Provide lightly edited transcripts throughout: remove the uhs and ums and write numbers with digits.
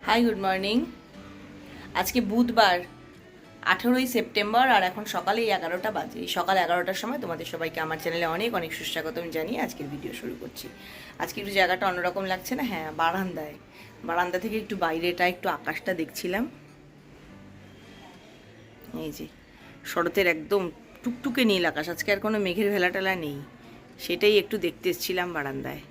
High, good morning. আজকে বুধবার 18ই September আর এখন সকালে 11টা বাজে। এই সকাল 11টার সময় তোমাদের সবাইকে আমার চ্যানেলে অনেক অনেক সুস্বাগতম জানিয়ে আজকের ভিডিও শুরু করছি। আজকে একটু জায়গাটা অন্যরকম লাগছে না? হ্যাঁ, বারান্দা থেকে একটু বাইরেটা একটু আকাশটা দেখছিলাম। এই যে শরতের একদম টুকটুকে নীল আকাশ, আজকে আর কোনো মেঘের ভেলাটেলা নেই, সেটাই একটু দেখতে এসেছিলাম বারান্দায়।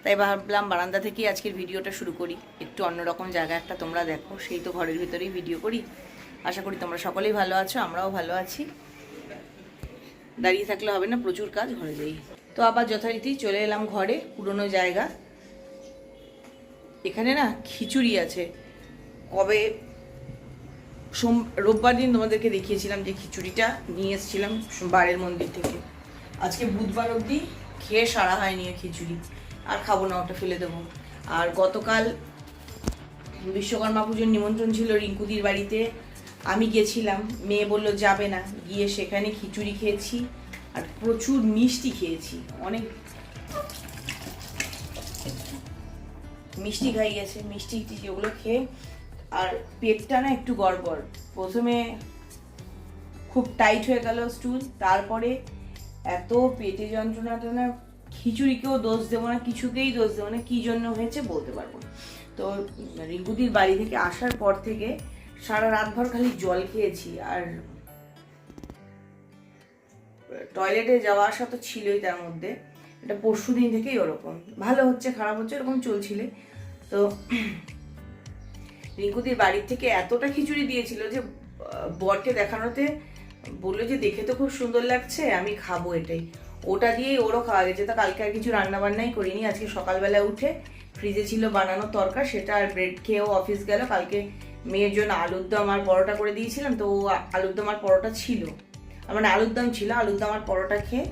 তাই ভাবলাম বারান্দা থেকেই আজকের ভিডিওটা শুরু করি। একটু অন্যরকম জায়গা একটা তোমরা দেখো, সেই তো ঘরের ভিতরেই ভিডিও করি। আশা করি তোমরা সকলেই ভালো আছো, আমরাও ভালো আছি। দাঁড়িয়ে থাকলে হবে না, প্রচুর কাজ, ঘরে যাই। তো আবার যথারীতি চলে এলাম ঘরে, পুরনো জায়গা। এখানে না খিচুড়ি আছে। কবে রোববার দিন তোমাদেরকে দেখিয়েছিলাম যে খিচুড়িটা নিয়ে এসেছিলাম বাড়ির মন্দির থেকে। আজকে বুধবার অবধি খেয়ে সারা হয়নি খিচুড়ি, আর খাবো না, ওটা ফেলে দেবো। আর গতকাল বিশ্বকর্মা পুজোর নিমন্ত্রণ ছিল রিঙ্কুদির বাড়িতে, আমি গেছিলাম, মেয়ে বলল যাবে না, গিয়ে সেখানে খিচুড়ি খেয়েছি আর প্রচুর মিষ্টি খেয়েছি, অনেক মিষ্টি খাইয়েছে, মিষ্টি যেগুলো খেয়ে। আর পেটটা না একটু গড়বড়, প্রথমে খুব টাইট হয়ে গেল স্টুল, তারপরে এত পেটে যন্ত্রণাটা না, খিচুড়িকেও দোষ দেবো না, কিছুকেই দোষ দেবো না, কী জন্য হয়েছে বলতে পারবো না। তো রিঙ্কুদির বাড়ি থেকে আসার পর থেকে সারা রাতভর খালি জল খেয়েছি, আর টয়লেটে যাওয়া আসা তো ছিলই, তার মধ্যে এটা পরশু দিন থেকেই ওরকম, ভালো হচ্ছে খারাপ হচ্ছে এরকম চলছিল। তো রিঙ্কুদির বাড়ির থেকে এতটা খিচুড়ি দিয়েছিল যে বরকে দেখানোতে বললো যে দেখে তো খুব সুন্দর লাগছে, আমি খাবো এটাই। ওটা দিয়েই ওরও খাওয়া গেছে। তো কালকে আর কিছু রান্না বান্নাই করিনি, আজকে সকালবেলা উঠে ফ্রিজে ছিল বানানো তরকা, সেটা আর ব্রেড খেয়েও অফিস গেল। কালকে মেয়ের জন্য আলুর দম আর পরোটা করে দিয়েছিলাম, তো আলুর দম আর পরোটা ছিল, মানে আলুর দম ছিল, আলুর দম আর পরোটা খেয়ে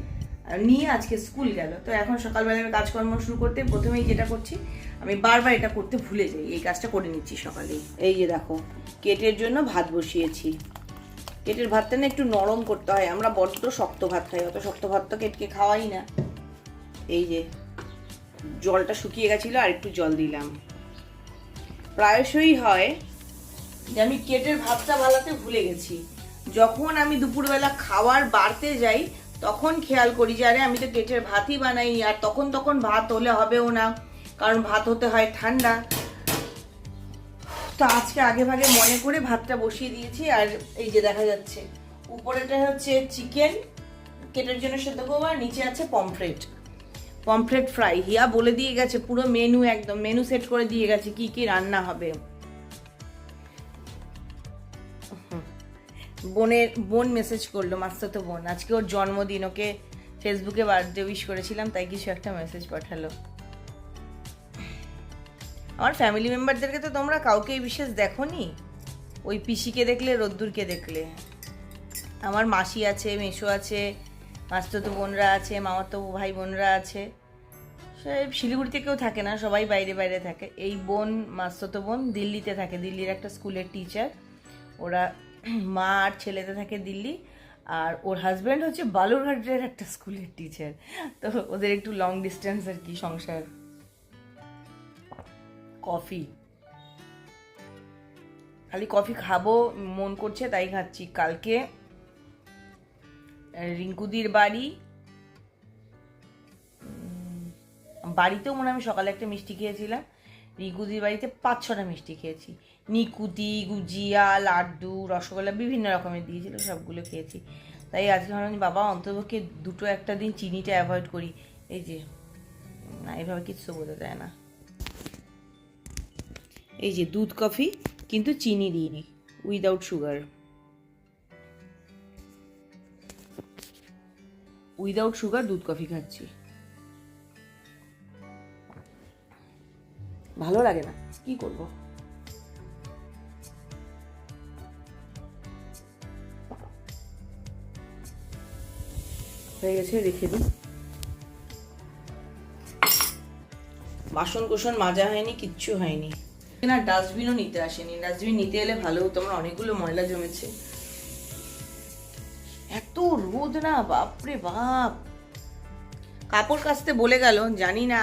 নিয়ে আজকে স্কুল গেল। তো এখন সকালবেলা আমি কাজকর্ম শুরু করতে প্রথমেই যেটা করছি, আমি বারবার এটা করতে ভুলে যাই, এই কাজটা করে নিচ্ছি সকালেই। এই যে দেখো, কেটের জন্য ভাত বসিয়েছি। কেটের ভাতটা না একটু নরম করতে হয়, আমরা বড্ড শক্ত ভাত খাই, অত শক্ত ভাত তো কেটকে খাওয়াই না। এই যে জলটা শুকিয়ে গেছিলো, আর একটু জল দিলাম। প্রায়শই হয় যে আমি কেটের ভাতটা বানাতে ভুলে গেছি, যখন আমি দুপুরবেলা খাবার বাড়তে যাই তখন খেয়াল করি যে আরে আমি তো কেটের ভাতই বানাই, আর তখন ভাত হলে হবেও না, কারণ ভাত হতে হয় ঠান্ডা। তো আজকে আগে ভাগে মনে করে ভাতটা বসিয়ে দিয়েছি। আর এই যে দেখা যাচ্ছে উপরেটা হচ্ছে চিকেন কেটের জন্য সেদ্ধ করবো, আর নিচে আছে পমফ্রেট ফ্রাই। হিয়া বলে দিয়ে গেছে পুরো মেনু, একদম মেনু সেট করে দিয়ে গেছে কি কি রান্না হবে। বোন মেসেজ করলো, মাস্টারতো বোন, আজকে ওর জন্মদিন, ওকে ফেসবুকে বার্থডে উইশ করেছিলাম, তাই কিছু একটা মেসেজ পাঠালো। আমার ফ্যামিলি মেম্বারদেরকে তো তোমরা কাউকেই বিশেষ দেখোনি, ওই পিসিকে দেখলে রোদ্দুরকে দেখলে। আমার মাসি আছে, মেসো আছে, মাস্তুতো বোনরা আছে, মামাতো ভাই বোনরা আছে, সে শিলিগুড়িতে কেউ থাকে না, সবাই বাইরে বাইরে থাকে। এই বোন, মাস্তুতো বোন দিল্লিতে থাকে, দিল্লির একটা স্কুলের টিচার। ওরা মা আর ছেলেতে থাকে দিল্লি, আর ওর হাজব্যান্ড হচ্ছে বালুরঘাটের একটা স্কুলের টিচার। তো ওদের একটু লং ডিস্টেন্স আর কি সংসার। কফি, খালি কফি খাবো মন করছে তাই খাচ্ছি। কালকে রিঙ্কুদির বাড়িতেও মনে হয় আমি সকালে একটা মিষ্টি খেয়েছিলাম, রিঙ্কুদির বাড়িতে 5-6টা মিষ্টি খেয়েছি। নিকুতি, গুজিয়া, লাড্ডু, রসগোল্লা বিভিন্ন রকমের দিয়েছিল, সবগুলো খেয়েছি। তাই আজকে ভাবলাম বাবা অন্তপক্ষে দুটো একটা দিন চিনিটা অ্যাভয়েড করি। এই যে না, এভাবে কিছু বোঝা যায় না। এই যে দুধ কফি, কিন্তু চিনি দিইনি, উইদাউট সুগার, দুধ কফি খাচ্ছি। ভালো লাগে না, কি করব। হয়ে গেছে, রেখে দিই। বাসন কোসন মাজা হয়নি, কিচ্ছু হয়নি না। ডাস্টবিনও নিতে আসেনি, ডাস্টবিন নিতে এলে ভালো হতো, আমার অনেকগুলো ময়লা জমেছে। এত রোদ না, বাপরে বাপ। কাপড় কাচতে বলে গেল, জানি না,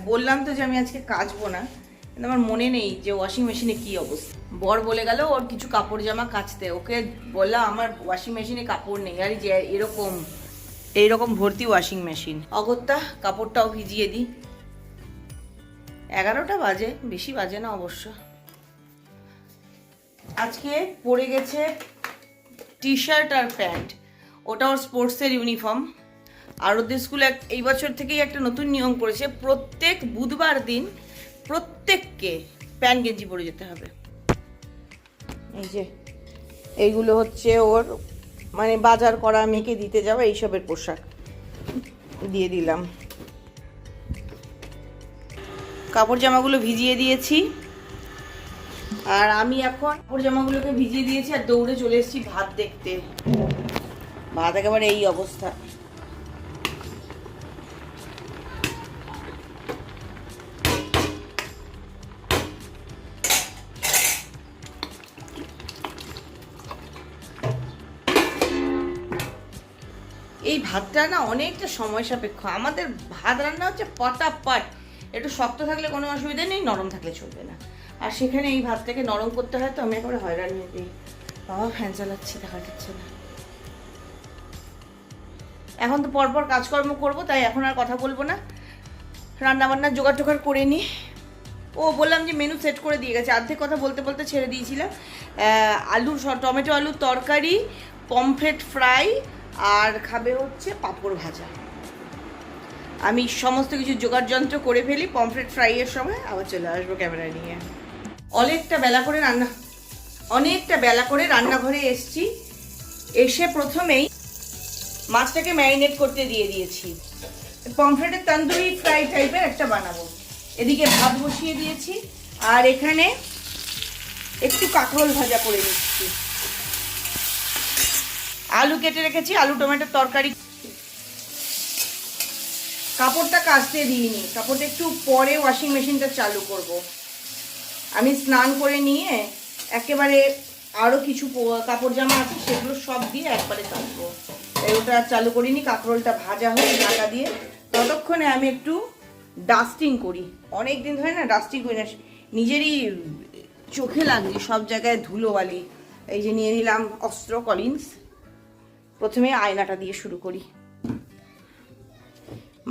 বললাম তো যে আমি আজকে কাচবো না, কিন্তু আমার মনে নেই যে ওয়াশিং মেশিনে কি অবস্থা। বর বলে গেল ওর কিছু কাপড় জামা কাচতে, ওকে বললাম আমার ওয়াশিং মেশিনে কাপড় নেই। আর যে এইরকম ভর্তি ওয়াশিং মেশিন, অগত্যা কাপড়টাও ভিজিয়ে দিই। 11টা বাজে, বেশি বাজে না অবশ্য। আজকে পরে গেছে টি শার্ট আর প্যান্ট, ওটা ওর স্পোর্টসের ইউনিফর্ম। আর ওদের স্কুলে এই বছর থেকেই একটা নতুন নিয়ম করেছে, প্রত্যেক বুধবার দিন প্রত্যেককে প্যান্ট গেঞ্জি পরে যেতে হবে। এই যে এইগুলো হচ্ছে ওর মানে বাজার করা, মেয়েকে দিতে যাওয়া এইসবের পোশাক দিয়ে দিলাম। কাপড় জামাগুলো ভিজিয়ে দিয়েছি, আর আমি এখন কাপড় জামাগুলোকে ভিজিয়ে দিয়েছি আর দৌড়ে চলে এসেছি ভাত দেখতে। ভাত একেবারে এই অবস্থা। এই ভাতটা না অনেকটা সময় সাপেক্ষ। আমাদের ভাত রান্না হচ্ছে পটাপট, একটু শক্ত থাকলে কোনো অসুবিধা নেই, নরম থাকলে চলবে না। আর সেখানে এই ভাতটাকে নরম করতে হয়, তো আমি একেবারে হয়রান হয়ে যাই। বাবা ফ্যান চালাচ্ছি, দেখা যাচ্ছে না। এখন তো পরপর কাজকর্ম করব, তাই এখন আর কথা বলবো না। রান্নাবান্নার জোগাড় টোগাড় করে নিই। ও বললাম যে মেনু সেট করে দিয়ে গেছে, অর্ধেক কথা বলতে বলতে ছেড়ে দিয়েছিলাম। টমেটো আলুর তরকারি, পমফ্রেট ফ্রাই, আর খাবে হচ্ছে পাঁপড় ভাজা। আমি সমস্ত কিছু জোগাড় যন্ত্র করে ফেলি, পমফ্রেট ফ্রাইয়ের সময় আবার চলে আসবো ক্যামেরা নিয়ে। অনেকটা বেলা করে রান্নাঘরে এসছি। এসে প্রথমেই মাছটাকে ম্যারিনেট করতে দিয়ে দিয়েছি। পমফ্রেটের তন্দুরি ফ্রাই টাইপের একটা বানাবো। এদিকে ভাত বসিয়ে দিয়েছি, আর এখানে একটু কাঁকরোল ভাজা করে নিচ্ছি। আলু কেটে রেখেছি, আলু টমেটোর তরকারি। কাপড়টা কাচতে দিইনি, কাপড়টা একটু পরে ওয়াশিং মেশিনটা চালু করব। আমি স্নান করে নিয়ে একেবারে আরও কিছু কাপড় জামা আছে সেগুলো সব দিয়ে একবারে কাচবো। তাই ওটা চালু করিনি। কাঁকরোলটা ভাজা হোক ঢাকা দিয়ে, ততক্ষণে আমি একটু ডাস্টিং করি। অনেক দিন ধরে না ডাস্টিং করি না, নিজেরই চোখে লাগছে সব জায়গায় ধুলোবালি। এই যে নিয়ে নিলাম অস্ত্র কলিন্স। প্রথমে আয়নাটা দিয়ে শুরু করি,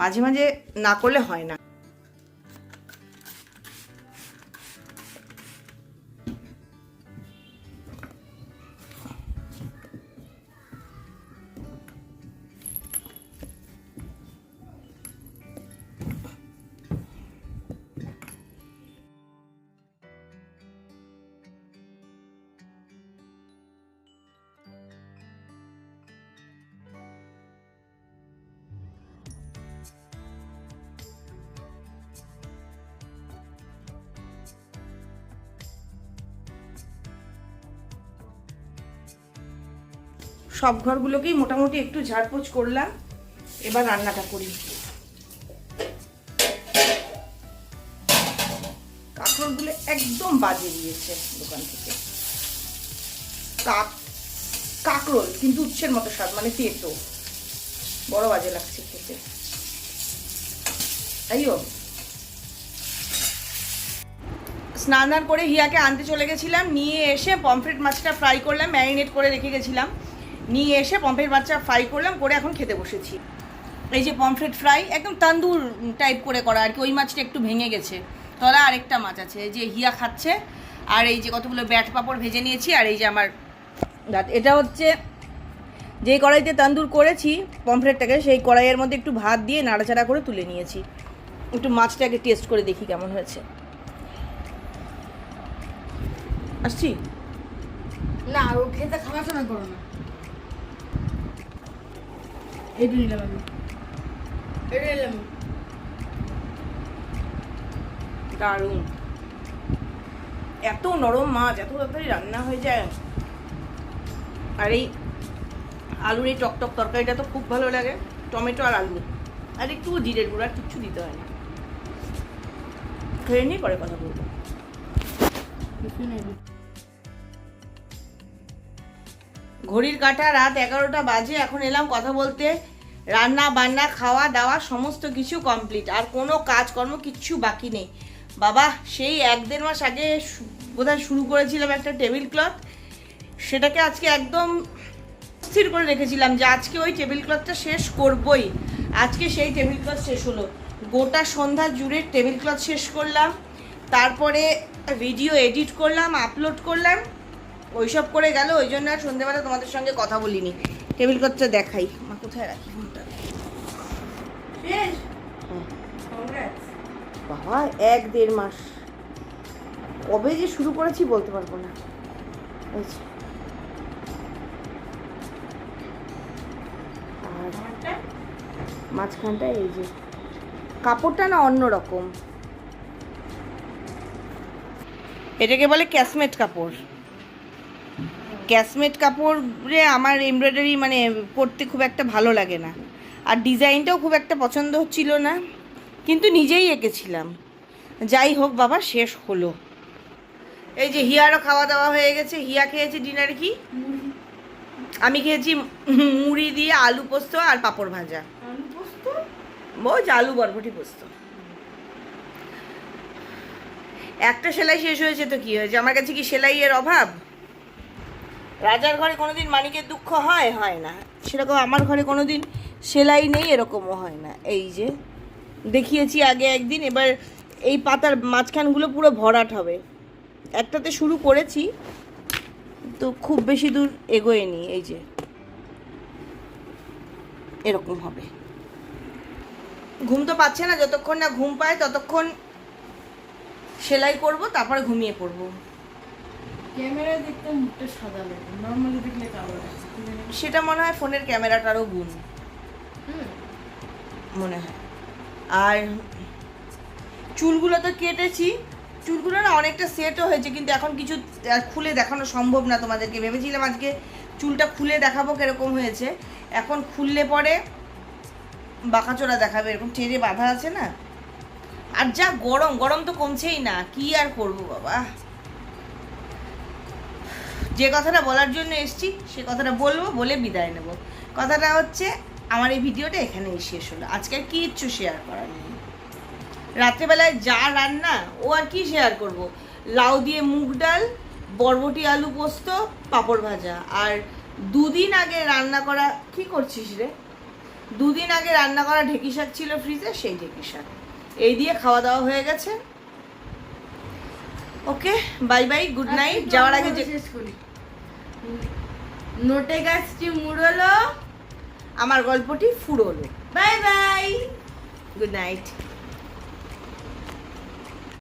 মাঝে মাঝে না করলে হয় না। সব ঘরগুলোকেই মোটামুটি একটু ঝাড়পোছ করলাম। এবার রান্নাটা করি। কাঁকরোলগুলো একদম বাজে দিয়েছে দোকান থেকে। কাঁকরোল কিন্তু উচ্ছের মতো স্বাদ, মানে তেতো, বড় বাজে লাগছে খেতে। আইও স্নান করে হিয়াকে আনতে চলে গেছিলাম। নিয়ে এসে পমফ্রেট মাছটা ফ্রাই করলাম, ম্যারিনেট করে রেখে গেছিলাম। নিয়ে এসে পমফ্রেট মাছটা ফ্রাই করলাম, করে এখন খেতে বসেছি। এই যে পমফ্রেট ফ্রাই একদম তান্দুর টাইপ করে করা আর কি। ওই মাছটা একটু ভেঙে গেছে, তলা আরেকটা মাছ আছে, এই যে হিয়া খাচ্ছে। আর এই যে কতগুলো ব্যাট পাপড় ভেজে নিয়েছি। আর এই যে আমার এটা হচ্ছে যেই কড়াইতে তান্দুর করেছি পমফ্রেটটাকে, সেই কড়াইয়ের মধ্যে একটু ভাত দিয়ে নাড়াচাড়া করে তুলে নিয়েছি। একটু মাছটাকে টেস্ট করে দেখি কেমন হয়েছে। আসছি না, আর ও খেতে খাওয়ার সময় করো না। এটা নিলাম আমি, এটা নিলাম। দারুণ, এত নরম মাছ, এত তাড়াতাড়ি রান্না হয়ে যায়। আর এই আলুর এই টকটক তরকারিটা তো খুব ভালো লাগে। টমেটো আর আলু আর একটু জিরের গুঁড়ো, আর কিচ্ছু দিতে হয় না। খেয়ে নিয়ে পরে কথা বলবো। ঘড়ির কাঁটা রাত 11টা বাজে। এখন এলাম কথা বলতে। রান্না বান্না খাওয়া দাওয়া সমস্ত কিছু কমপ্লিট, আর কোনো কাজকর্ম কিচ্ছু বাকি নেই। বাবা সেই 1-1.5 মাস আগে বোধহয় শুরু করেছিলাম একটা টেবিল ক্লথ, সেটাকে আজকে একদম স্থির করে রেখেছিলাম যে আজকে ওই টেবিল ক্লথটা শেষ করবই। আজকে সেই টেবিল ক্লথ শেষ হলো, গোটা সন্ধ্যা জুড়ে টেবিল ক্লথ শেষ করলাম, তারপরে ভিডিও এডিট করলাম, আপলোড করলাম, ওইসব করে গেল। ওই জন্য আর সন্ধ্যেবেলা তোমাদের সঙ্গে কথা বলিনি। টেবিল ক্লথটা দেখাই, মা কোথায় রাখি ফোনটা। বাবা 1-1.5 মাস কবে যে শুরু করেছি বলতে পারবো না। এই যে। আর মাঝখানটা এই যে কাপড়টা না অন্যরকম, এটাকে বলে ক্যাশমেট কাপড়। ক্যাশমেট কাপড়ে আমার এমব্রয়ডারি মানে করতে খুব একটা ভালো লাগে না, আর ডিজাইনটাও খুব একটা পছন্দ হচ্ছিল না, কিন্তু নিজেই এঁকেছিলাম। যাই হোক বাবা, শেষ হলো। এই যে হিয়ারও খাওয়া দাওয়া হয়ে গেছে। হিয়া খেয়েছে ডিনারে কি, আমি খেয়েছি মুড়ি দিয়ে আলু পোস্ত আর পাঁপড় ভাজা। ওই যে আলু বরবটি পোস্ত। একটা সেলাই শেষ হয়েছে তো কি হয়েছে, আমার কাছে কি সেলাইয়ের অভাব? রাজার ঘরে কোনোদিন মানিকের দুঃখ হয়? হয় না। সেরকম আমার ঘরে কোনোদিন সেলাই নেই, এরকমও হয় না। এই যে দেখিয়েছি আগে একদিন, এবার এই পাতার মাঝখানগুলো পুরো ভরাট হবে। একটাতে শুরু করেছি তো খুব বেশি দূর এগোয়নি। এই যে এরকম হবে। ঘুম তো পাচ্ছে না, যতক্ষণ না ঘুম পায় ততক্ষণ সেলাই করব, তারপরে ঘুমিয়ে পড়বো। ক্যামেরায় দেখতে মুখটা সাদা লাগে, নর্মালি দেখলে কালো লাগে। সেটা মনে হয় ফোনের ক্যামেরাটারও গুণ মনে হয়। আর চুলগুলো তো কেটেছি, চুলগুলো না অনেকটা সেটও হয়েছে, কিন্তু এখন কিছু খুলে দেখানো সম্ভব না তোমাদেরকে। ভেবেছিলাম আজকে চুলটা খুলে দেখাবো কিরকম হয়েছে, এখন খুললে পরে বাঁকাচোরা দেখাবে, এরকম টেনে বাঁধা আছে না। আর যা গরম, গরম তো কমছেই না, কি আর করবো বাবা। যে কথাটা বলার জন্য এসছি সে কথাটা বলবো, বলে বিদায় নেব। কথাটা হচ্ছে, আমার এই ভিডিওটা এখানেই শেষ হলো। আজকে আর কিচ্ছু শেয়ার করার নেই। রাত্রেবেলায় যা রান্না, ও আর কি শেয়ার করব। লাউ দিয়ে মুগ ডাল, বরবটি আলু পোস্ত, পাঁপড় ভাজা। আর 2 দিন আগে রান্না করা, কি করছিস রে, 2 দিন আগে রান্না করা ঢেঁকি শাক ছিল ফ্রিজে, সেই ঢেঁকি শাক। এই দিয়ে খাওয়া দাওয়া হয়ে গেছে। ওকে, বাই বাই, গুড নাইট। যাওয়ার আগে যে শেষ করি, নোটে গাছটি মুড়লো, আমার গল্পটি ফুরোলো। Bye bye, good night.